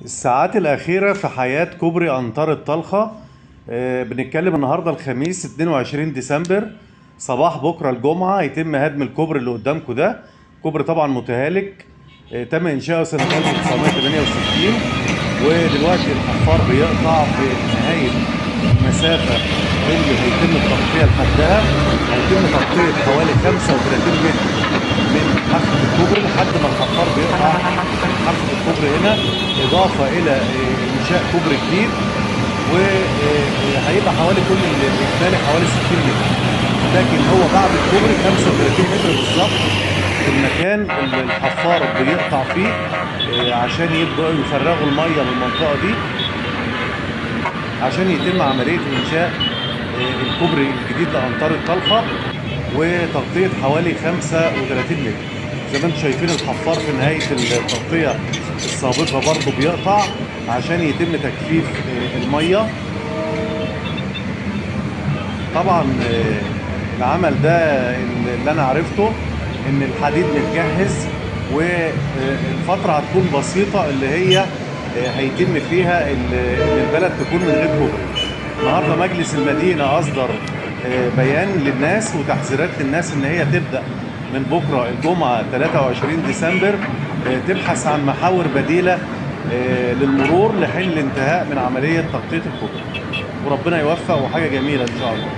الساعات الأخيرة في حياة كوبري أنطار الطلخة. بنتكلم النهاردة الخميس 22 ديسمبر، صباح بكرة الجمعة يتم هدم الكوبري اللي قدامكم ده. كوبري طبعا متهالك، تم إنشاؤه سنة 1968، ودلوقتي الحفار بيقطع في نهاية المسافة اللي هيتم التغطية لحدها. هيتم تغطية حوالي 35 متر من حافة الكوبري لحد ما الحفار بيقطع حافة الكوبري هنا، إضافة إلى إنشاء كوبري جديد. وهيبقى حوالي كل الإجمالي حوالي 60 متر، لكن هو بعد الكوبري 35 متر بالظبط في المكان اللي الحفار بيقطع فيه، عشان يبدأوا يفرغوا المية من المنطقة دي عشان يتم عملية إنشاء الكوبري الجديد لأنطار الطلخة، وتغطية حوالي 35 متر. زي ما انتم شايفين الحفار في نهاية التغطية السابقة برضه بيقطع عشان يتم تجفيف المية. طبعا العمل ده اللي انا عرفته ان الحديد متجهز، والفترة هتكون بسيطة اللي هي هيتم فيها ان البلد تكون من غير كوبري. النهارده مجلس المدينة اصدر بيان للناس وتحذيرات للناس ان هي تبدأ من بكرة الجمعة 23 ديسمبر تبحث عن محاور بديلة للمرور لحين الانتهاء من عملية تغطية الكوبري. وربنا يوفق، وحاجة جميلة ان شاء الله.